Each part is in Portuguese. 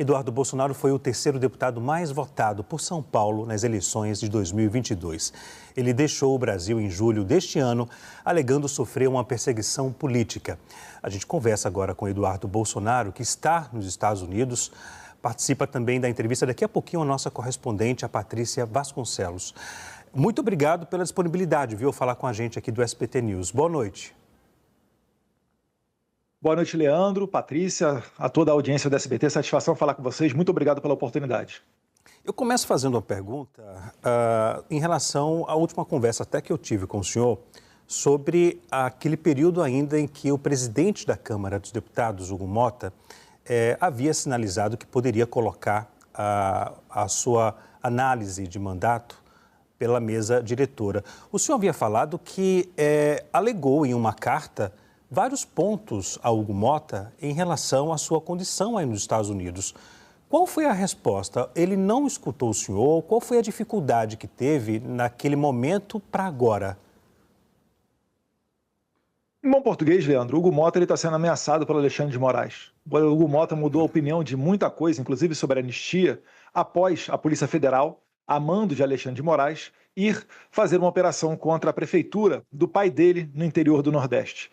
Eduardo Bolsonaro foi o terceiro deputado mais votado por São Paulo nas eleições de 2022. Ele deixou o Brasil em julho deste ano, alegando sofrer uma perseguição política. A gente conversa agora com Eduardo Bolsonaro, que está nos Estados Unidos. Participa também da entrevista daqui a pouquinho a nossa correspondente, a Patrícia Vasconcelos. Muito obrigado pela disponibilidade, viu, falar com a gente aqui do SBT News. Boa noite. Boa noite, Leandro, Patrícia, a toda a audiência do SBT. Satisfação falar com vocês. Muito obrigado pela oportunidade. Eu começo fazendo uma pergunta em relação à última conversa até que eu tive com o senhor sobre aquele período ainda em que o presidente da Câmara dos Deputados, Hugo Motta, havia sinalizado que poderia colocar a sua análise de mandato pela mesa diretora. O senhor havia falado que alegou em uma carta vários pontos a Hugo Motta em relação à sua condição aí nos Estados Unidos. Qual foi a resposta? Ele não escutou o senhor? Qual foi a dificuldade que teve naquele momento para agora? Em bom português, Leandro, Hugo Motta está sendo ameaçado pelo Alexandre de Moraes. O Hugo Motta mudou a opinião de muita coisa, inclusive sobre a anistia, após a Polícia Federal, a mando de Alexandre de Moraes, ir fazer uma operação contra a prefeitura do pai dele no interior do Nordeste.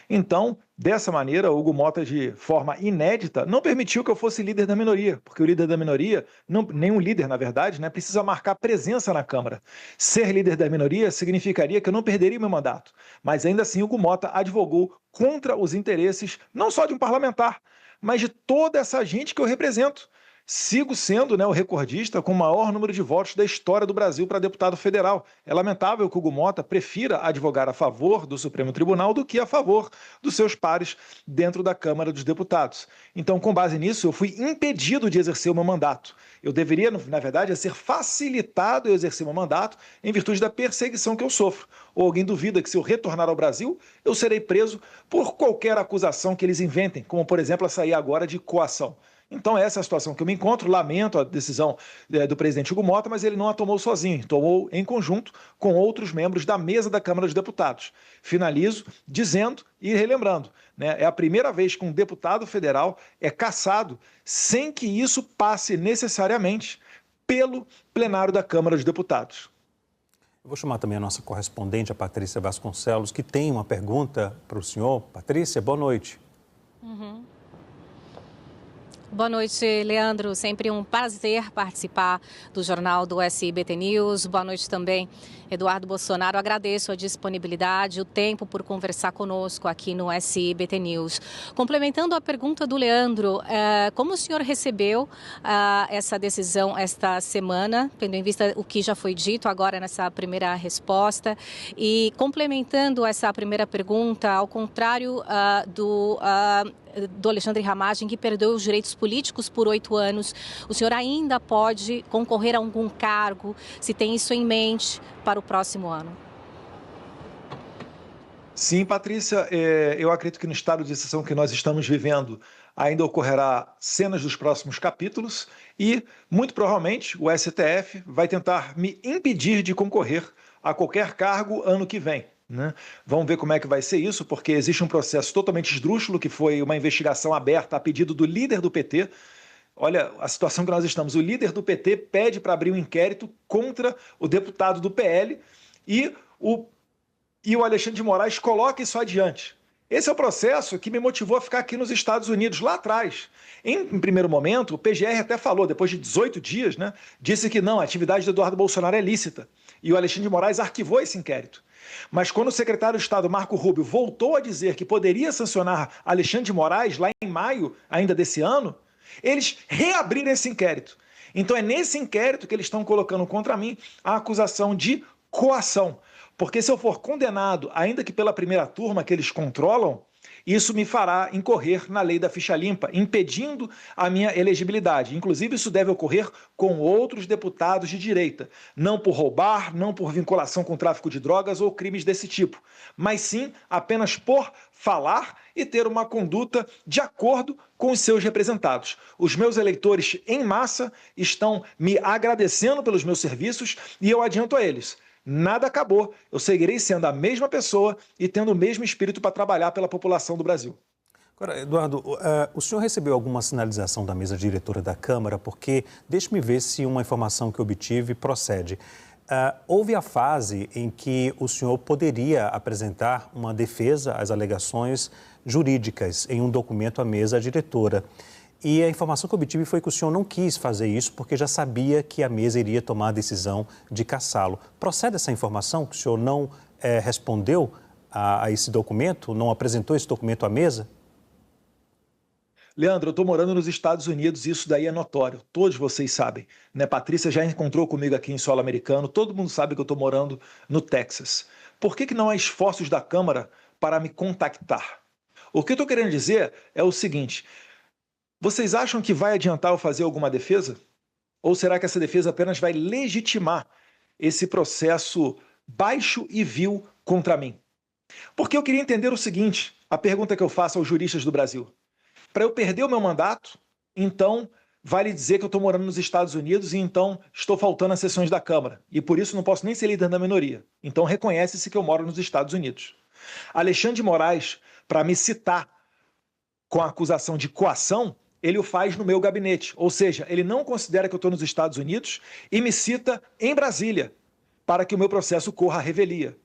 Então, dessa maneira, Hugo Motta, de forma inédita, não permitiu que eu fosse líder da minoria, porque o líder da minoria, nenhum líder, na verdade, precisa marcar presença na Câmara. Ser líder da minoria significaria que eu não perderia meu mandato. Mas ainda assim, Hugo Motta advogou contra os interesses, não só de um parlamentar, mas de toda essa gente que eu represento. Sigo sendo o recordista com o maior número de votos da história do Brasil para deputado federal. É lamentável que o Hugo Motta prefira advogar a favor do Supremo Tribunal do que a favor dos seus pares dentro da Câmara dos Deputados. Então, com base nisso, eu fui impedido de exercer o meu mandato. Eu deveria, na verdade, ser facilitado a exercer o meu mandato em virtude da perseguição que eu sofro. Ou alguém duvida que se eu retornar ao Brasil, eu serei preso por qualquer acusação que eles inventem, como, por exemplo, a sair agora de coação. Então, essa é a situação que eu me encontro. Lamento a decisão do presidente Hugo Motta, mas ele não a tomou sozinho, tomou em conjunto com outros membros da mesa da Câmara dos Deputados. Finalizo dizendo e relembrando, é a primeira vez que um deputado federal é cassado sem que isso passe necessariamente pelo plenário da Câmara dos Deputados. Eu vou chamar também a nossa correspondente, a Patrícia Vasconcelos, que tem uma pergunta para o senhor. Patrícia, boa noite. Boa noite, Leandro. Sempre um prazer participar do Jornal do SBT News. Boa noite também, Eduardo Bolsonaro. Agradeço a disponibilidade, o tempo por conversar conosco aqui no SBT News. Complementando a pergunta do Leandro, como o senhor recebeu essa decisão esta semana, tendo em vista o que já foi dito agora nessa primeira resposta? E complementando essa primeira pergunta, ao contrário do Alexandre Ramagem, que perdeu os direitos políticos por 8 anos, o senhor ainda pode concorrer a algum cargo, se tem isso em mente para o próximo ano? Sim, Patrícia, eu acredito que no estado de exceção que nós estamos vivendo ainda ocorrerá cenas dos próximos capítulos e, muito provavelmente, o STF vai tentar me impedir de concorrer a qualquer cargo ano que vem. Vamos ver como é que vai ser isso, porque existe um processo totalmente esdrúxulo, que foi uma investigação aberta a pedido do líder do PT. Olha a situação que nós estamos. O líder do PT pede para abrir um inquérito contra o deputado do PL e o Alexandre de Moraes coloca isso adiante. Esse é o processo que me motivou a ficar aqui nos Estados Unidos, lá atrás. Em primeiro momento, o PGR até falou, depois de 18 dias, disse que não, a atividade do Eduardo Bolsonaro é lícita. E o Alexandre de Moraes arquivou esse inquérito. Mas quando o secretário de Estado, Marco Rubio, voltou a dizer que poderia sancionar Alexandre de Moraes, lá em maio ainda desse ano, eles reabriram esse inquérito. Então é nesse inquérito que eles estão colocando contra mim a acusação de coação. Porque se eu for condenado, ainda que pela primeira turma que eles controlam, isso me fará incorrer na lei da ficha limpa, impedindo a minha elegibilidade. Inclusive, isso deve ocorrer com outros deputados de direita. Não por roubar, não por vinculação com tráfico de drogas ou crimes desse tipo, mas sim apenas por falar e ter uma conduta de acordo com os seus representados. Os meus eleitores em massa estão me agradecendo pelos meus serviços e eu adianto a eles: nada acabou, eu seguirei sendo a mesma pessoa e tendo o mesmo espírito para trabalhar pela população do Brasil. Agora, Eduardo, o senhor recebeu alguma sinalização da mesa diretora da Câmara? Porque, deixe-me ver se uma informação que obtive procede. Houve a fase em que o senhor poderia apresentar uma defesa às alegações jurídicas em um documento à mesa diretora. E a informação que obtive foi que o senhor não quis fazer isso porque já sabia que a mesa iria tomar a decisão de cassá-lo. Procede essa informação que o senhor não respondeu a esse documento, não apresentou esse documento à mesa? Leandro, eu estou morando nos Estados Unidos e isso daí é notório. Todos vocês sabem, né? Patrícia já encontrou comigo aqui em solo americano. Todo mundo sabe que eu estou morando no Texas. Por que não há esforços da Câmara para me contactar? O que eu estou querendo dizer é o seguinte: vocês acham que vai adiantar eu fazer alguma defesa? Ou será que essa defesa apenas vai legitimar esse processo baixo e vil contra mim? Porque eu queria entender o seguinte, a pergunta que eu faço aos juristas do Brasil. Para eu perder o meu mandato, então vale dizer que eu estou morando nos Estados Unidos e então estou faltando às sessões da Câmara. E por isso não posso nem ser líder da minoria. Então reconhece-se que eu moro nos Estados Unidos. Alexandre de Moraes, para me citar com a acusação de coação, ele o faz no meu gabinete. Ou seja, ele não considera que eu estou nos Estados Unidos e me cita em Brasília para que o meu processo corra à revelia.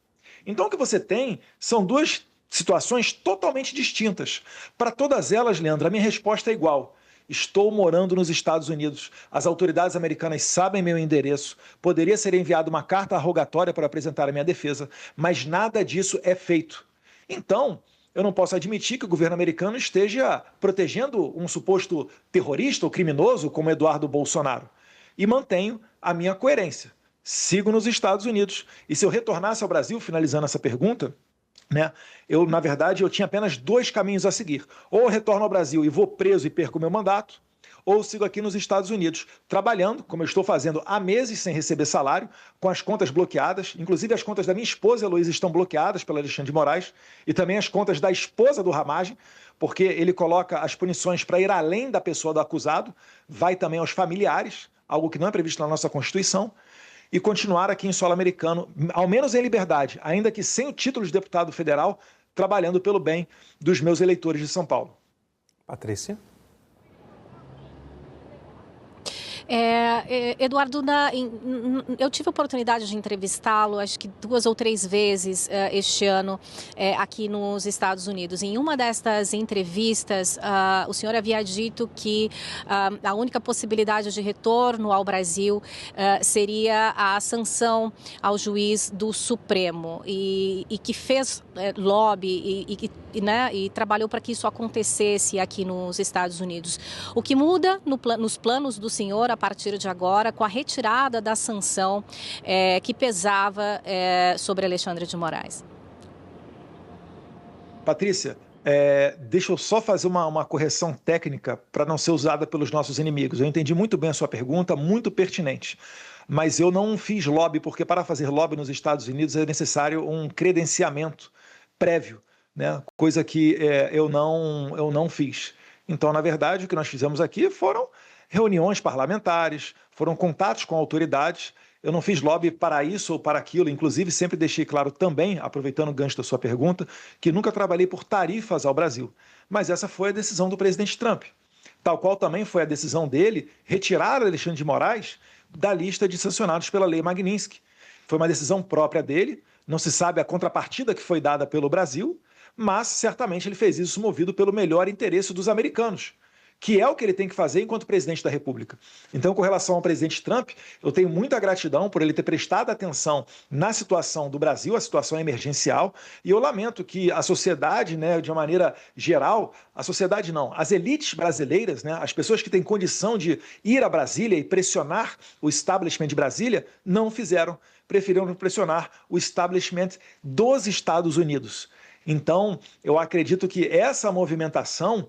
Então o que você tem são duas situações totalmente distintas. Para todas elas, Leandro, a minha resposta é igual. Estou morando nos Estados Unidos. As autoridades americanas sabem meu endereço. Poderia ser enviada uma carta rogatória para apresentar a minha defesa, mas nada disso é feito. Então, eu não posso admitir que o governo americano esteja protegendo um suposto terrorista ou criminoso como Eduardo Bolsonaro. E mantenho a minha coerência. Sigo nos Estados Unidos. E se eu retornasse ao Brasil, finalizando essa pergunta, na verdade, eu tinha apenas dois caminhos a seguir. Ou eu retorno ao Brasil e vou preso e perco meu mandato, ou sigo aqui nos Estados Unidos, trabalhando, como eu estou fazendo há meses sem receber salário, com as contas bloqueadas, inclusive as contas da minha esposa, Heloísa, estão bloqueadas pelo Alexandre de Moraes, e também as contas da esposa do Ramagem, porque ele coloca as punições para ir além da pessoa do acusado, vai também aos familiares, algo que não é previsto na nossa Constituição, e continuar aqui em solo americano, ao menos em liberdade, ainda que sem o título de deputado federal, trabalhando pelo bem dos meus eleitores de São Paulo. Patrícia? Eduardo, eu tive a oportunidade de entrevistá-lo, acho que 2 ou 3 vezes este ano aqui nos Estados Unidos. Em uma destas entrevistas, o senhor havia dito que a única possibilidade de retorno ao Brasil seria a sanção ao juiz do Supremo e que fez lobby e trabalhou para que isso acontecesse aqui nos Estados Unidos. O que muda nos planos do senhor a partir de agora, com a retirada da sanção que pesava sobre Alexandre de Moraes? Patrícia, deixa eu só fazer uma correção técnica para não ser usada pelos nossos inimigos. Eu entendi muito bem a sua pergunta, muito pertinente. Mas eu não fiz lobby, porque para fazer lobby nos Estados Unidos é necessário um credenciamento prévio, né? Coisa que eu não fiz. Então, na verdade, o que nós fizemos aqui foram reuniões parlamentares, foram contatos com autoridades. Eu não fiz lobby para isso ou para aquilo, inclusive sempre deixei claro também, aproveitando o gancho da sua pergunta, que nunca trabalhei por tarifas ao Brasil. Mas essa foi a decisão do presidente Trump, tal qual também foi a decisão dele retirar Alexandre de Moraes da lista de sancionados pela Lei Magnitsky. Foi uma decisão própria dele, não se sabe a contrapartida que foi dada pelo Brasil, mas certamente ele fez isso movido pelo melhor interesse dos americanos, que é o que ele tem que fazer enquanto presidente da República. Então, com relação ao presidente Trump, eu tenho muita gratidão por ele ter prestado atenção na situação do Brasil, a situação emergencial, e eu lamento que a sociedade, de uma maneira geral, a sociedade não, as elites brasileiras, as pessoas que têm condição de ir a Brasília e pressionar o establishment de Brasília, não fizeram, preferiram pressionar o establishment dos Estados Unidos. Então, eu acredito que essa movimentação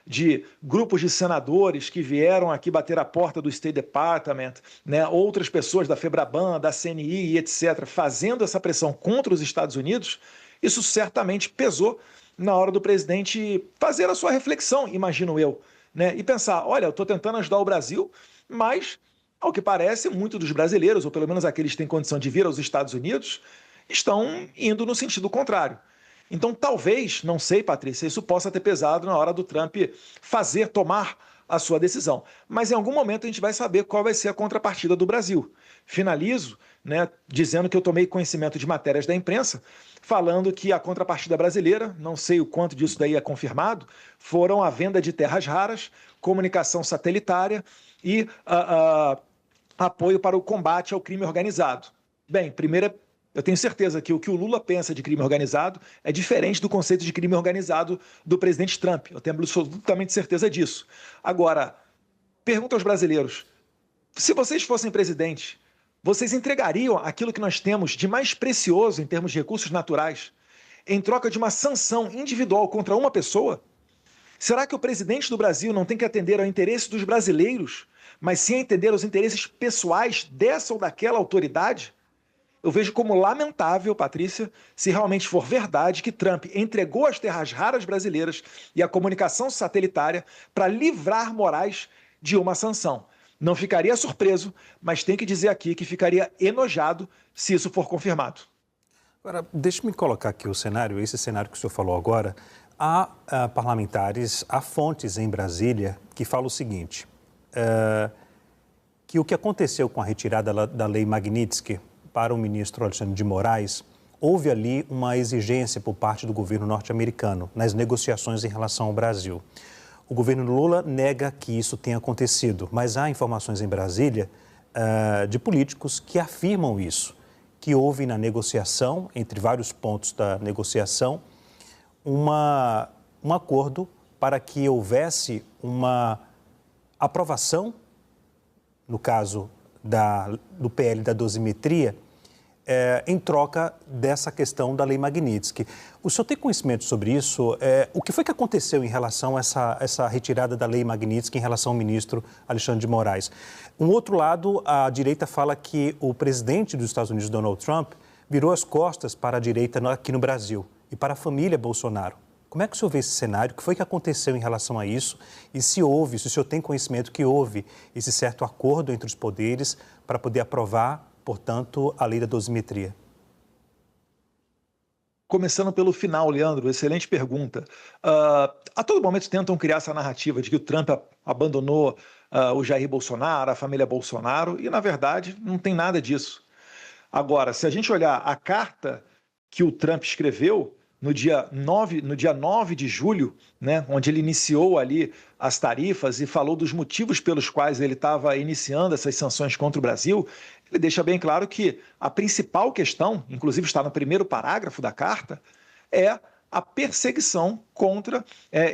de grupos de senadores que vieram aqui bater a porta do State Department, outras pessoas da FEBRABAN, da CNI e etc., fazendo essa pressão contra os Estados Unidos, isso certamente pesou na hora do presidente fazer a sua reflexão, imagino eu, e pensar, olha, eu estou tentando ajudar o Brasil, mas, ao que parece, muitos dos brasileiros, ou pelo menos aqueles que têm condição de vir aos Estados Unidos, estão indo no sentido contrário. Então, talvez, não sei, Patrícia, isso possa ter pesado na hora do Trump tomar a sua decisão. Mas em algum momento a gente vai saber qual vai ser a contrapartida do Brasil. Finalizo, né, dizendo que eu tomei conhecimento de matérias da imprensa, falando que a contrapartida brasileira, não sei o quanto disso daí é confirmado, foram a venda de terras raras, comunicação satelitária e apoio para o combate ao crime organizado. Bem, primeiro, eu tenho certeza que o Lula pensa de crime organizado é diferente do conceito de crime organizado do presidente Trump. Eu tenho absolutamente certeza disso. Agora, pergunta aos brasileiros, se vocês fossem presidente, vocês entregariam aquilo que nós temos de mais precioso em termos de recursos naturais em troca de uma sanção individual contra uma pessoa? Será que o presidente do Brasil não tem que atender ao interesse dos brasileiros, mas sim atender aos interesses pessoais dessa ou daquela autoridade? Eu vejo como lamentável, Patrícia, se realmente for verdade que Trump entregou as terras raras brasileiras e a comunicação satelitária para livrar Moraes de uma sanção. Não ficaria surpreso, mas tem que dizer aqui que ficaria enojado se isso for confirmado. Agora, deixe-me colocar aqui o cenário, esse cenário que o senhor falou agora. Há parlamentares, há fontes em Brasília que falam o seguinte, que o que aconteceu com a retirada da lei Magnitsky para o ministro Alexandre de Moraes, houve ali uma exigência por parte do governo norte-americano nas negociações em relação ao Brasil. O governo Lula nega que isso tenha acontecido, mas há informações em Brasília de políticos que afirmam isso, que houve na negociação, entre vários pontos da negociação, um acordo para que houvesse uma aprovação, no caso do PL da dosimetria, em troca dessa questão da lei Magnitsky. O senhor tem conhecimento sobre isso? O que foi que aconteceu em relação a essa retirada da lei Magnitsky em relação ao ministro Alexandre de Moraes? Um outro lado, a direita fala que o presidente dos Estados Unidos, Donald Trump, virou as costas para a direita aqui no Brasil e para a família Bolsonaro. Como é que o senhor vê esse cenário? O que foi que aconteceu em relação a isso? E se o senhor tem conhecimento que houve esse certo acordo entre os poderes para poder aprovar, portanto, a lei da dosimetria? Começando pelo final, Leandro, excelente pergunta. A todo momento tentam criar essa narrativa de que o Trump abandonou o Jair Bolsonaro, a família Bolsonaro, e na verdade não tem nada disso. Agora, se a gente olhar a carta que o Trump escreveu no dia 9 de julho, né, onde ele iniciou ali as tarifas e falou dos motivos pelos quais ele estava iniciando essas sanções contra o Brasil, ele deixa bem claro que a principal questão, inclusive está no primeiro parágrafo da carta, é a perseguição contra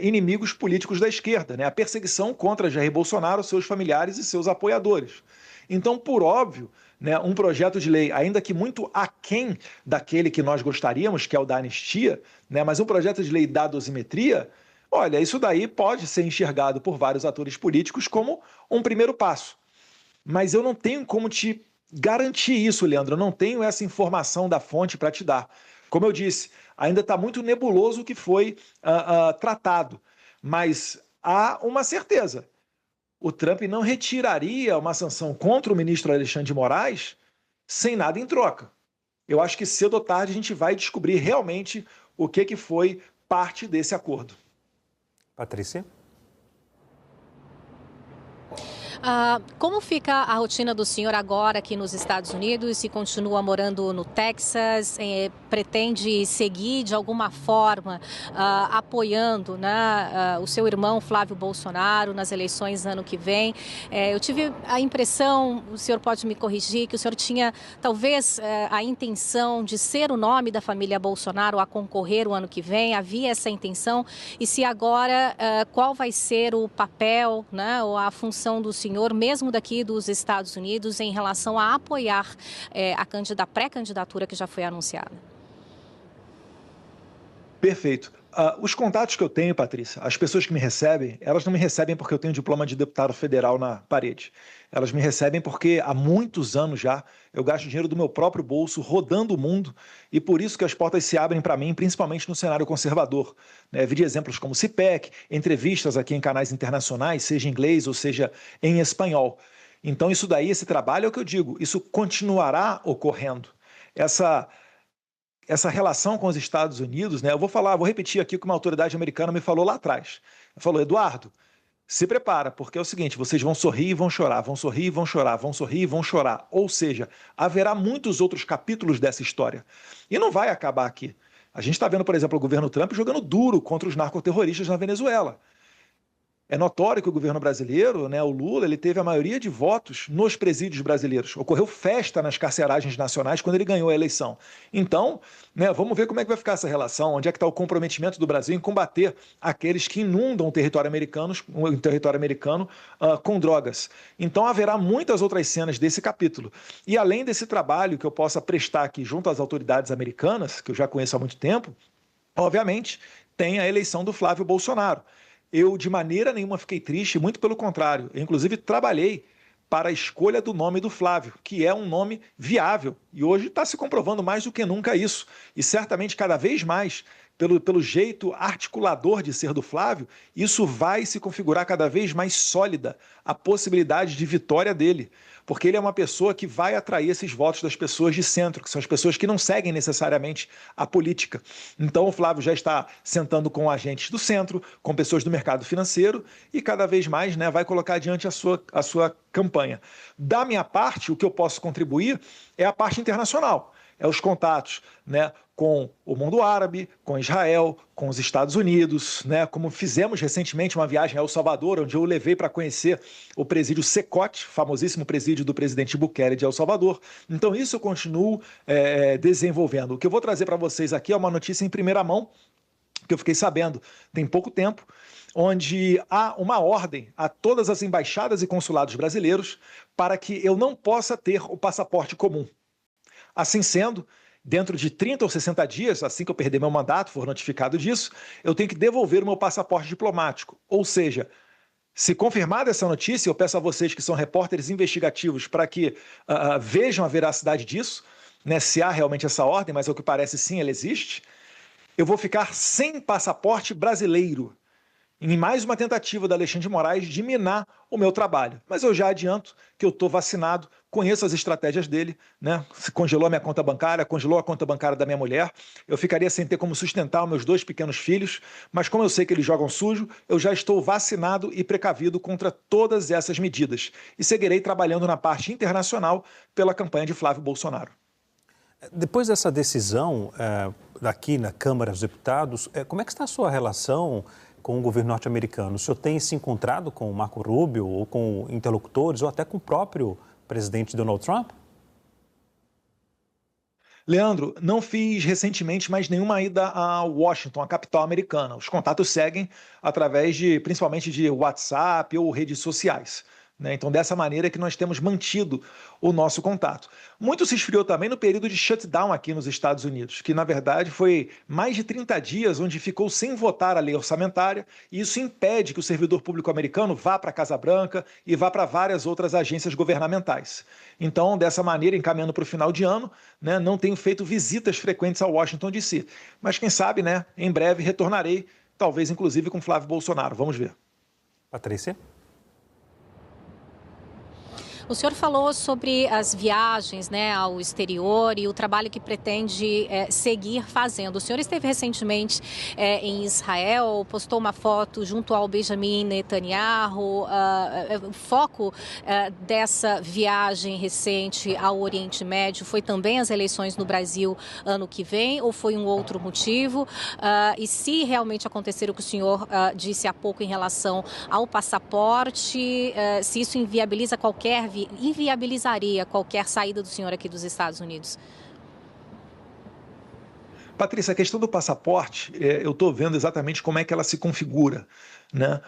inimigos políticos da esquerda, né? A perseguição contra Jair Bolsonaro, seus familiares e seus apoiadores. Então, por óbvio, né, um projeto de lei, ainda que muito aquém daquele que nós gostaríamos, que é o da anistia, né, mas um projeto de lei da dosimetria, olha, isso daí pode ser enxergado por vários atores políticos como um primeiro passo. Mas eu não tenho como te garantir isso, Leandro, eu não tenho essa informação da fonte para te dar. Como eu disse, ainda está muito nebuloso o que foi tratado, mas há uma certeza. O Trump não retiraria uma sanção contra o ministro Alexandre de Moraes sem nada em troca. Eu acho que cedo ou tarde a gente vai descobrir realmente o que foi parte desse acordo. Patrícia? Como fica a rotina do senhor agora aqui nos Estados Unidos? Se continua morando no Texas, pretende seguir de alguma forma apoiando, né, o seu irmão Flávio Bolsonaro nas eleições ano que vem? Eu tive a impressão, o senhor pode me corrigir, que o senhor tinha talvez a intenção de ser o nome da família Bolsonaro a concorrer o ano que vem. Havia essa intenção? E se agora, qual vai ser o papel, né, ou a função do senhor, mesmo daqui dos Estados Unidos, em relação a apoiar a pré-candidatura que já foi anunciada? Perfeito. Os contatos que eu tenho, Patrícia, as pessoas que me recebem, elas não me recebem porque eu tenho diploma de deputado federal na parede. Elas me recebem porque há muitos anos já eu gasto dinheiro do meu próprio bolso rodando o mundo e por isso que as portas se abrem para mim, principalmente no cenário conservador. Vi de exemplos como CIPEC, entrevistas aqui em canais internacionais, seja em inglês ou seja em espanhol. Então isso daí, esse trabalho é o que eu digo, isso continuará ocorrendo. essa relação com os Estados Unidos, né? Vou repetir aqui o que uma autoridade americana me falou lá atrás. Ela falou: Eduardo, se prepara, porque é o seguinte, vocês vão sorrir e vão chorar, vão sorrir e vão chorar, vão sorrir e vão chorar. Ou seja, haverá muitos outros capítulos dessa história. E não vai acabar aqui. A gente está vendo, por exemplo, o governo Trump jogando duro contra os narcoterroristas na Venezuela. É notório que o governo brasileiro, né, o Lula, ele teve a maioria de votos nos presídios brasileiros. Ocorreu festa nas carceragens nacionais quando ele ganhou a eleição. Então, né, vamos ver como é que vai ficar essa relação, onde é que está o comprometimento do Brasil em combater aqueles que inundam o território americano com drogas. Então, haverá muitas outras cenas desse capítulo. E além desse trabalho que eu possa prestar aqui junto às autoridades americanas, que eu já conheço há muito tempo, obviamente, tem a eleição do Flávio Bolsonaro. Eu, de maneira nenhuma, fiquei triste, muito pelo contrário. Eu, inclusive, trabalhei para a escolha do nome do Flávio, que é um nome viável. E hoje está se comprovando mais do que nunca isso. E certamente, cada vez mais, pelo jeito articulador de ser do Flávio, isso vai se configurar cada vez mais sólida a possibilidade de vitória dele. Porque ele é uma pessoa que vai atrair esses votos das pessoas de centro, que são as pessoas que não seguem necessariamente a política. Então o Flávio já está sentando com agentes do centro, com pessoas do mercado financeiro e cada vez mais, né, vai colocar adiante a sua campanha. Da minha parte, o que eu posso contribuir é a parte internacional. É os contatos, né, com o mundo árabe, com Israel, com os Estados Unidos, né, como fizemos recentemente uma viagem a El Salvador, onde eu levei para conhecer o presídio Secote, famosíssimo presídio do presidente Bukele de El Salvador. Então isso eu continuo desenvolvendo. O que eu vou trazer para vocês aqui é uma notícia em primeira mão, que eu fiquei sabendo tem pouco tempo, onde há uma ordem a todas as embaixadas e consulados brasileiros para que eu não possa ter o passaporte comum. Assim sendo, dentro de 30 ou 60 dias, assim que eu perder meu mandato, for notificado disso, eu tenho que devolver o meu passaporte diplomático. Ou seja, se confirmada essa notícia, eu peço a vocês que são repórteres investigativos para que vejam a veracidade disso, né, se há realmente essa ordem, mas ao que parece sim, ela existe, eu vou ficar sem passaporte brasileiro. Em mais uma tentativa da Alexandre de Moraes de minar o meu trabalho. Mas eu já adianto que eu estou vacinado, conheço as estratégias dele, né? Congelou a minha conta bancária, congelou a conta bancária da minha mulher, eu ficaria sem ter como sustentar os meus 2 pequenos filhos, mas como eu sei que eles jogam sujo, eu já estou vacinado e precavido contra todas essas medidas. E seguirei trabalhando na parte internacional pela campanha de Flávio Bolsonaro. Depois dessa decisão daqui na Câmara dos Deputados, como é que está a sua relação com o governo norte-americano? O senhor tem se encontrado com o Marco Rubio ou com interlocutores ou até com o próprio presidente Donald Trump? Leandro, não fiz recentemente mais nenhuma ida a Washington, a capital americana. Os contatos seguem através principalmente de WhatsApp ou redes sociais. Então, dessa maneira que nós temos mantido o nosso contato. Muito se esfriou também no período de shutdown aqui nos Estados Unidos, que na verdade foi mais de 30 dias onde ficou sem votar a lei orçamentária, e isso impede que o servidor público americano vá para a Casa Branca e vá para várias outras agências governamentais. Então, dessa maneira, encaminhando para o final de ano, né, não tenho feito visitas frequentes a Washington DC. Mas quem sabe, né, em breve retornarei, talvez inclusive com Flávio Bolsonaro. Vamos ver. Patrícia? O senhor falou sobre as viagens, né, ao exterior e o trabalho que pretende seguir fazendo. O senhor esteve recentemente em Israel, postou uma foto junto ao Benjamin Netanyahu. O foco dessa viagem recente ao Oriente Médio foi também as eleições no Brasil ano que vem ou foi um outro motivo? E se realmente acontecer o que o senhor disse há pouco em relação ao passaporte, se isso inviabilizaria qualquer saída do senhor aqui dos Estados Unidos? Patrícia, a questão do passaporte, eu estou vendo exatamente como é que ela se configura, né?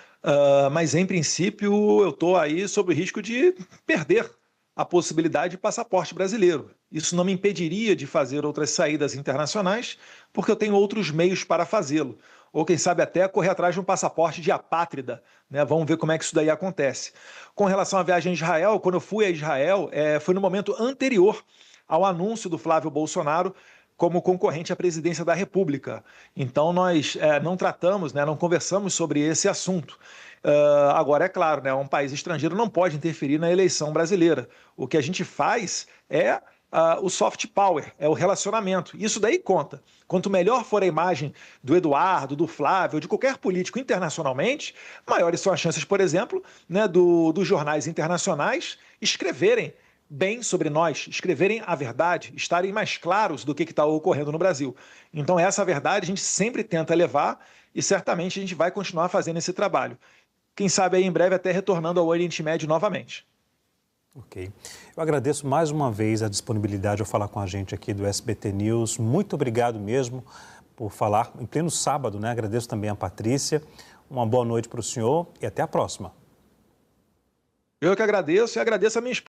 Mas, em princípio, eu estou aí sob o risco de perder a possibilidade de passaporte brasileiro. Isso não me impediria de fazer outras saídas internacionais, porque eu tenho outros meios para fazê-lo. Ou, quem sabe, até correr atrás de um passaporte de apátrida, né? Vamos ver como é que isso daí acontece. Com relação à viagem a Israel, quando eu fui a Israel, foi no momento anterior ao anúncio do Flávio Bolsonaro como concorrente à presidência da República. Então, nós não tratamos, né, não conversamos sobre esse assunto. Agora, é claro, né, um país estrangeiro não pode interferir na eleição brasileira. O que a gente faz é o soft power, é o relacionamento. Isso daí conta. Quanto melhor for a imagem do Eduardo, do Flávio, de qualquer político internacionalmente, maiores são as chances, por exemplo, né, dos jornais internacionais escreverem bem sobre nós, escreverem a verdade, estarem mais claros do que está ocorrendo no Brasil. Então, essa verdade a gente sempre tenta levar e certamente a gente vai continuar fazendo esse trabalho. Quem sabe aí em breve até retornando ao Oriente Médio novamente. Ok. Eu agradeço mais uma vez a disponibilidade ao falar com a gente aqui do SBT News. Muito obrigado mesmo por falar em pleno sábado, né? Agradeço também a Patrícia. Uma boa noite para o senhor e até a próxima. Eu que agradeço e agradeço a minha esposa.